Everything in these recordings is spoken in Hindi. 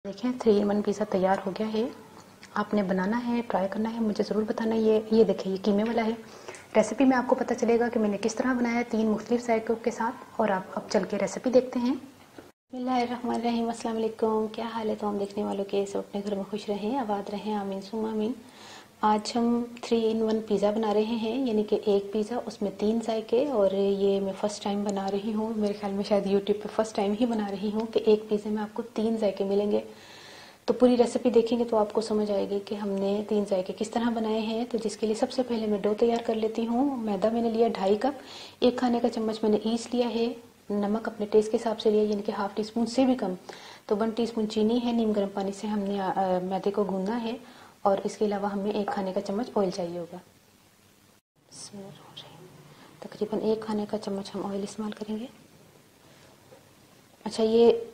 देखिए 3 in 1 पिज़्ज़ा तैयार हो गया है। आपने बनाना है, ट्राई करना है, मुझे ज़रूर बताना। ये देखिए, ये कीमे वाला है। रेसिपी में आपको पता चलेगा कि मैंने किस तरह बनाया 3 मुख्तलिफ जायकों के साथ। और आप अब चल के रेसिपी देखते हैं। बिस्मिल्लाहिर्रहमानिर्रहीम, अस्सलाम वालेकुम। क्या हाल है तो हम देखने वालों के सब अपने घर में खुश रहें, आबाद रहें, आमीन सुम्मा आमीन। आज हम 3 in 1 पिज़्ज़ा बना रहे हैं, यानी कि एक पिज़्ज़ा उसमें 3 जायके। और ये मैं फ़र्स्ट टाइम बना रही हूँ, मेरे ख्याल में शायद यूट्यूब पे फ़र्स्ट टाइम ही बना रही हूँ कि एक पिज़्ज़े में आपको 3 जायके मिलेंगे। तो पूरी रेसिपी देखेंगे तो आपको समझ आएगी कि हमने 3 जायके किस तरह बनाए हैं। तो जिसके लिए सबसे पहले मैं डो तैयार कर लेती हूँ। मैदा मैंने लिया 2.5 कप, 1 खाने का चम्मच मैंने ईस्ट लिया है, नमक अपने टेस्ट के हिसाब से लिया, यानी कि हाफ टी स्पून से भी कम। तो 1 टीस्पून चीनी है। नीम गर्म पानी से हमने मैदे को गूंदना है। और इसके अलावा हमें 1 खाने का चम्मच ऑयल चाहिए होगा। तकरीबन 1 खाने का चम्मच हम ऑयल इस्तेमाल करेंगे। अच्छा, ये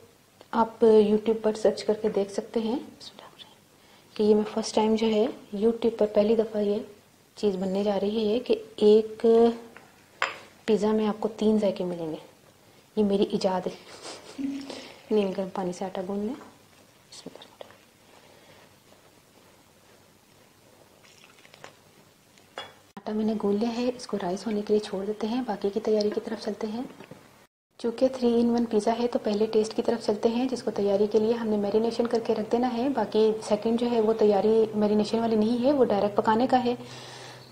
आप यूट्यूब पर सर्च करके देख सकते हैं कि ये मैं फ़र्स्ट टाइम जो है यूट्यूब पर पहली दफ़ा ये चीज़ बनने जा रही है कि एक पिज़्ज़ा में आपको 3 जायके मिलेंगे। ये मेरी इजाद है। नीम गर्म पानी से आटा गूंद लें। आटा मैंने गूंद लिया है, इसको राइस होने के लिए छोड़ देते हैं। बाकी की तैयारी की तरफ चलते हैं। चूँकि 3 in 1 पिज़्ज़ा है तो पहले टेस्ट की तरफ चलते हैं, जिसको तैयारी के लिए हमने मैरिनेशन करके रख देना है। बाकी सेकंड जो है वो तैयारी मैरिनेशन वाली नहीं है, वो डायरेक्ट पकाने का है।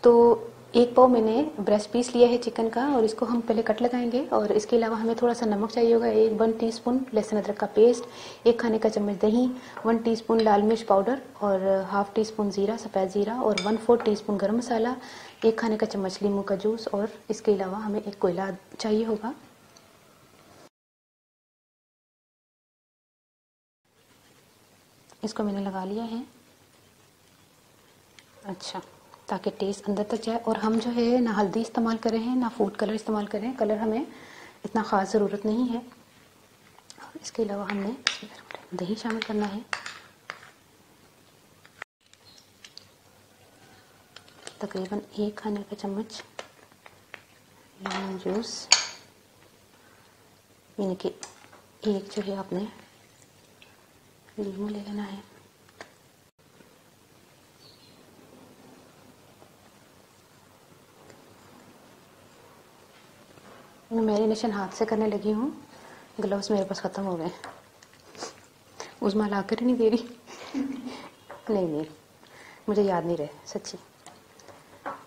तो 1 पाव मैंने ब्रेस्ट पीस लिया है चिकन का, और इसको हम पहले कट लगाएंगे। और इसके अलावा हमें थोड़ा सा नमक चाहिए होगा, 1 टीस्पून लहसुन अदरक का पेस्ट, 1 खाने का चम्मच दही, 1 टीस्पून लाल मिर्च पाउडर, और हाफ टी स्पून ज़ीरा, सफ़ेद ज़ीरा, और 1/4 टीस्पून गर्म मसाला, 1 खाने का चम्मच नींबू का जूस। और इसके अलावा हमें एक कोयला चाहिए होगा। इसको मैंने लगा लिया है। अच्छा, ताकि टेस्ट अंदर तक जाए। और हम जो है ना हल्दी इस्तेमाल कर रहे हैं, ना फूड कलर इस्तेमाल कर रहे हैं। कलर हमें इतना ख़ास ज़रूरत नहीं है। और इसके अलावा हमने दही शामिल करना है, तकरीबन 1 खाने का चम्मच लेमन जूस, यानी कि एक जो है आपने नींबू ले लेना है। मैं मैरिनेशन हाथ से करने लगी हूँ, ग्लव्स मेरे पास ख़त्म हो गए। उज़मा ला कर ही नहीं दे रही। नहीं, मुझे याद नहीं रहे सच्ची।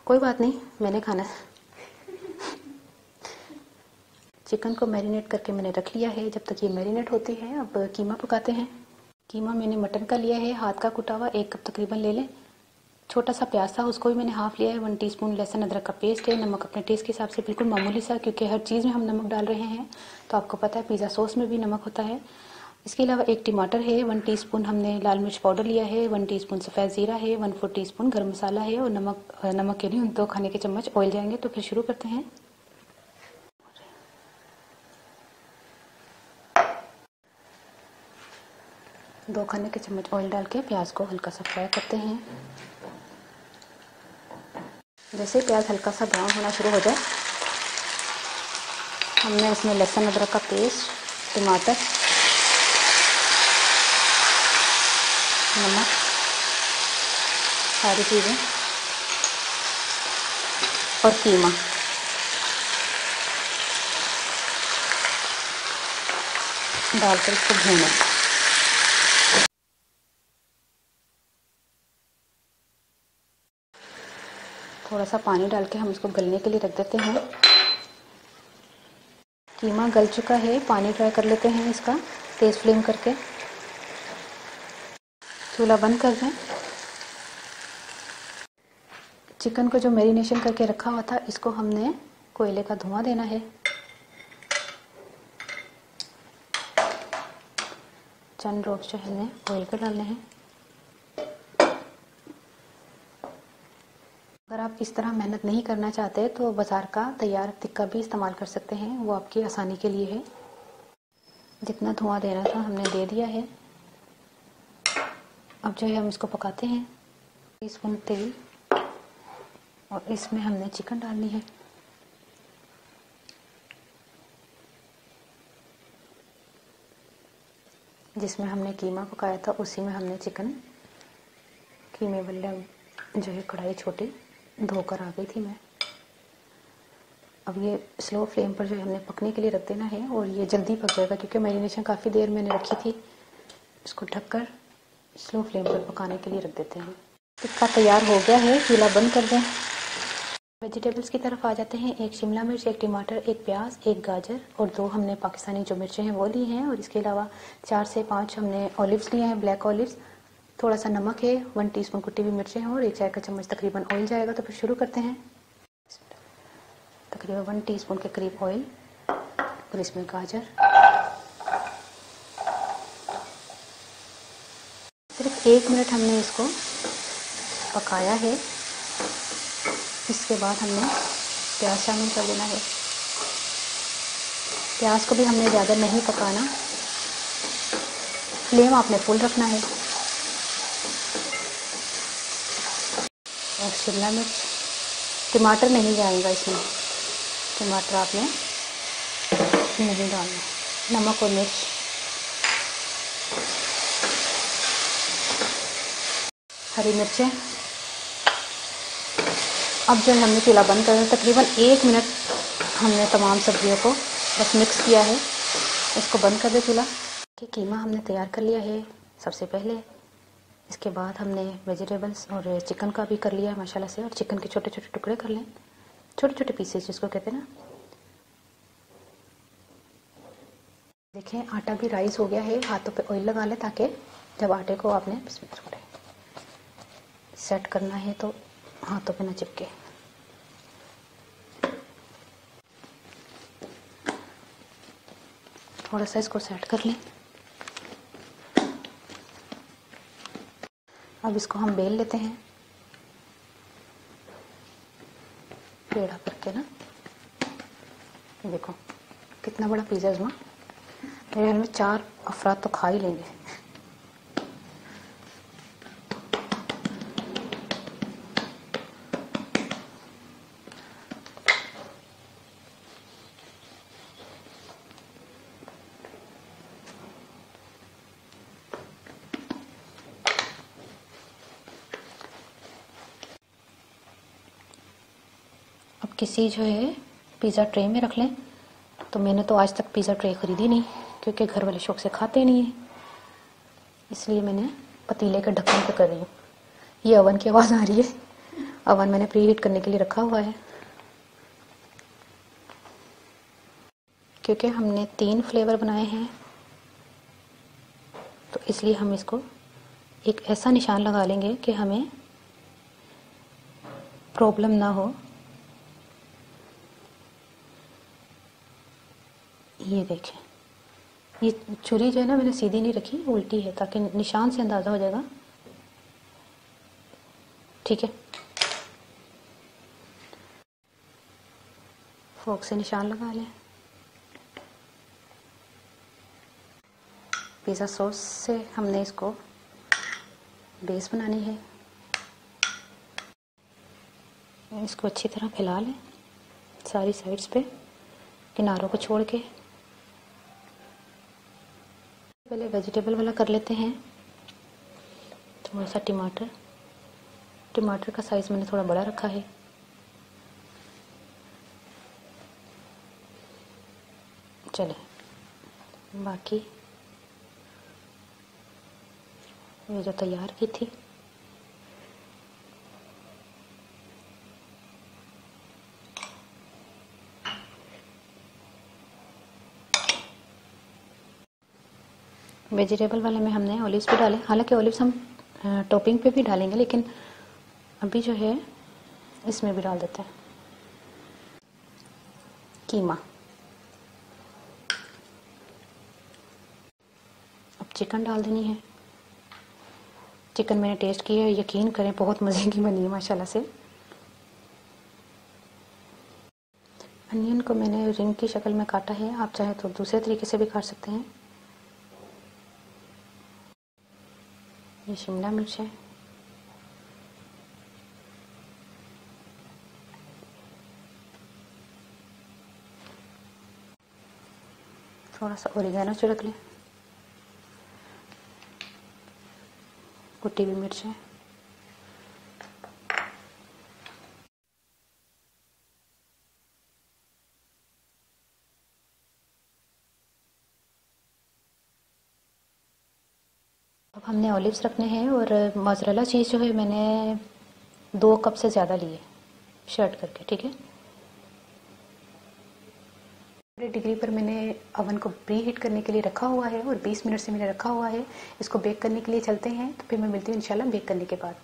कोई बात नहीं, मैंने खाना चिकन को मैरिनेट करके मैंने रख लिया है। जब तक ये मैरिनेट होती है, अब कीमा पकाते हैं। कीमा मैंने मटन का लिया है, हाथ का कुटा हुआ, 1 कप तकरीबन ले लें। छोटा सा प्याज था, उसको भी मैंने हाफ लिया है। 1 टीस्पून लहसुन अदरक का पेस्ट है। नमक अपने टेस्ट के हिसाब से बिल्कुल मामूली सा, क्योंकि हर चीज़ में हम नमक डाल रहे हैं। तो आपको पता है पिज़्ज़ा सॉस में भी नमक होता है। इसके अलावा 1 टमाटर है, 1 टीस्पून हमने लाल मिर्च पाउडर लिया है, 1 टीस्पून सफ़ेद ज़ीरा है, 1/4 टीस्पून गर्म मसाला है, और नमक के लिए 2 खाने के चम्मच ऑयल जाएंगे। तो फिर शुरू करते हैं। 2 खाने के चम्मच ऑयल डाल के प्याज को हल्का सा फ्राई करते हैं। जैसे प्याज हल्का सा ब्राउन होना शुरू हो जाए, हमने इसमें लहसुन अदरक का पेस्ट, टमाटर, नमक, सारी चीज़ें और कीमा डालकर इसको भूनें। थोड़ा सा पानी डाल के हम इसको गलने के लिए रख देते हैं। कीमा गल चुका है, पानी ट्राई कर लेते हैं इसका, तेज़ फ्लेम करके। चूल्हा बंद कर दें। चिकन को जो मैरिनेशन करके रखा हुआ था, इसको हमने कोयले का धुआं देना है। चंद ड्रॉप्स जो है हमें ऑयल के डालने हैं। अगर आप इस तरह मेहनत नहीं करना चाहते तो बाज़ार का तैयार टिक्का भी इस्तेमाल कर सकते हैं, वो आपकी आसानी के लिए है। जितना धुआं देना था हमने दे दिया है। अब जो है हम इसको पकाते हैं। टीस्पून तेल, और इसमें हमने चिकन डालनी है। जिसमें हमने कीमा पकाया था उसी में हमने चिकन, कीमे वाला जो है कढ़ाई छोटी धोकर आ गई थी मैं। अब ये स्लो फ्लेम पर जो है हमने पकने के लिए रख देना है और ये जल्दी पक जाएगा क्योंकि मैरिनेशन काफ़ी देर मैंने रखी थी। इसको ढककर स्लो फ्लेम पर पकाने के लिए रख देते हैं। टिक्का तैयार हो गया है, चूल्हा बंद कर दें। वेजिटेबल्स की तरफ आ जाते हैं। एक शिमला मिर्च, एक टमाटर, एक प्याज, एक गाजर और 2 हमने पाकिस्तानी जो मिर्चें हैं वो ली हैं और इसके अलावा 4 से 5 हमने ऑलिव्स लिए हैं, ब्लैक ऑलिव्स। थोड़ा सा नमक है, 1 टीस्पून कुटी हुई मिर्चें हैं और 1 चाय का चम्मच तकरीबन ऑयल जाएगा। तो फिर शुरू करते हैं। तकरीबन 1 टीस्पून के करीब ऑयल और इसमें गाजर, सिर्फ 1 मिनट हमने इसको पकाया है। इसके बाद हमने प्याज शामिल कर देना है। प्याज को भी हमने ज़्यादा नहीं पकाना, फ्लेम आपने फुल रखना है। और शिमला मिर्च, टमाटर नहीं जाएगा इसमें, टमाटर आपने नहीं डालना। नमक और मिर्च, हरी मिर्चें। अब जो हमने चूल्हा बंद कर दिया, तकरीबन 1 मिनट हमने तमाम सब्जियों को बस मिक्स किया है। इसको बंद कर दे चूल्हा। कीमा हमने तैयार कर लिया है सबसे पहले। इसके बाद हमने वेजिटेबल्स और चिकन का भी कर लिया है माशाल्लाह से। और चिकन के छोटे छोटे टुकड़े कर लें, छोटे छोटे पीसेस जिसको कहते हैं ना। देखें आटा भी राइस हो गया है। हाथों पे ऑयल लगा लें ताकि जब आटे को आपने सेट करना है तो हाथों पे ना चिपके। थोड़ा सा इसको सेट कर लें। अब इसको हम बेल लेते हैं पेड़ा करके ना। देखो कितना बड़ा पिज़्ज़ा है। मेरे घर में 4 अफराद तो खा ही लेंगे। अब किसी जो है पिज़्ज़ा ट्रे में रख लें। तो मैंने तो आज तक पिज़्ज़ा ट्रे ख़रीदी नहीं क्योंकि घर वाले शौक से खाते नहीं हैं, इसलिए मैंने पतीले के ढक्कन पे कर रही हूँ। ये ओवन की आवाज़ आ रही है। ओवन मैंने प्री हीट करने के लिए रखा हुआ है क्योंकि हमने 3 फ्लेवर बनाए हैं, तो इसलिए हम इसको एक ऐसा निशान लगा लेंगे कि हमें प्रॉब्लम ना हो। ये देखें, ये छुरी जो है ना मैंने सीधी नहीं रखी, उल्टी है ताकि निशान से अंदाज़ा हो जाएगा। ठीक है, फोक से निशान लगा लें। पिज़्ज़ा सॉस से हमने इसको बेस बनानी है। इसको अच्छी तरह फैला लें सारी साइड्स पे, किनारों को छोड़ के। पहले वेजिटेबल वाला कर लेते हैं। थोड़ा सा टमाटर, टमाटर का साइज़ मैंने थोड़ा बड़ा रखा है। चले बाकी ये जो तैयार की थी वेजिटेबल वाले में हमने ऑलिव्स भी डाले। हालांकि ऑलिव्स हम टॉपिंग पे भी डालेंगे, लेकिन अभी जो है इसमें भी डाल देते हैं। कीमा, अब चिकन डाल देनी है। चिकन मैंने टेस्ट की है, यकीन करें बहुत मज़े की बनी है माशाल्लाह से। अनियन को मैंने रिंग की शक्ल में काटा है, आप चाहे तो दूसरे तरीके से भी काट सकते हैं। ये शिमला मिर्च है, थोड़ा सा ओरिगेनो छिड़क लें। कुटी हुई मिर्चें। अब हमने ऑलिव्स रखने हैं और मोज़रेला चीज़ जो है मैंने 2 कप से ज़्यादा लिए शर्ट करके, ठीक है। 100 डिग्री पर मैंने अवन को प्री हीट करने के लिए रखा हुआ है और 20 मिनट से मैंने रखा हुआ है। इसको बेक करने के लिए चलते हैं, तो फिर मैं मिलती हूँ इंशाल्लाह बेक करने के बाद।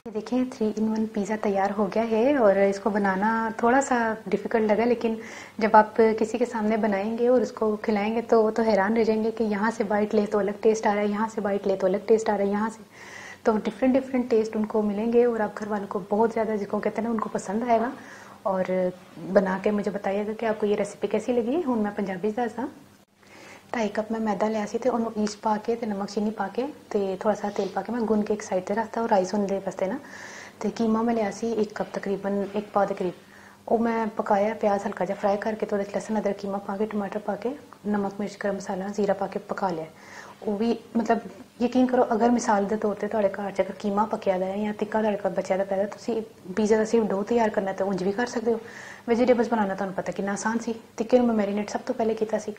ये देखिए 3 in 1 पिज़्ज़ा तैयार हो गया है और इसको बनाना थोड़ा सा डिफ़िकल्ट लगा, लेकिन जब आप किसी के सामने बनाएंगे और उसको खिलाएंगे तो वो तो हैरान रह जाएंगे कि यहाँ से बाइट ले तो अलग टेस्ट आ रहा है, यहाँ से बाइट ले तो अलग टेस्ट आ रहा है, यहाँ से तो डिफरेंट डिफरेंट टेस्ट उनको मिलेंगे और आप घर वालों को बहुत ज़्यादा, जिसको कहते हैं ना, उनको पसंद आएगा। और बना के मुझे बताइएगा कि आपको ये रेसिपी कैसी लगी। हूँ मैं पंजाबी दसदा 2.5 कप मैं मैदा लिया सी, उन्होंने ईस्ट पा के नमक चीनी पा के थोड़ा सा तेल पा के मैं गुन के एक साइड से रखता और राइस होने वास्ते ना। तो कीमा मैं लिया सी 1 कप तकरीबन 1 पाव के करीब। वो मैं पकाया, प्याज हल्का जहा फ्राई करके तो लहसुन अदरक कीमा पा के टमाटर पा के नमक मिर्च गर्म मसाला जीरा पा के पका लिया। वो भी मतलब यकीन करो, अगर मिसाल के तौर पर तुहाडे घर च अगर कीमा पकिया दा है या तिक्का तुहाडे घर बचा दा पैदा, तुसीं पिज़्ज़ा दा सिर्फ डो तैयार करना तो उंज भी कर सकते हो। वेजिटेबल्स बनाना तुहानूं पता कितना आसान सी। तिक्के नूं मैं मैरीनेट सब तो पहले कीता सी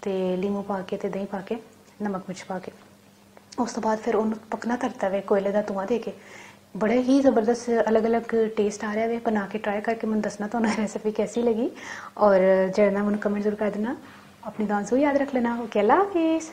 ते लीमू पा के ते दही पा के नमक मिर्च पा के उस तो बाद फिर उन्होंने पकना धरता वे कोयले का धुआं दे के। बड़े ही ज़बरदस्त अलग अलग टेस्ट आ रहा है। बना के ट्राई करके मैं दसना तो रेसिपी कैसी लगी और जड़ना मैं कमेंट जरूर कर देना। अपनी दुआ याद रख लेना। ओके, अल्लाह हाफिज़।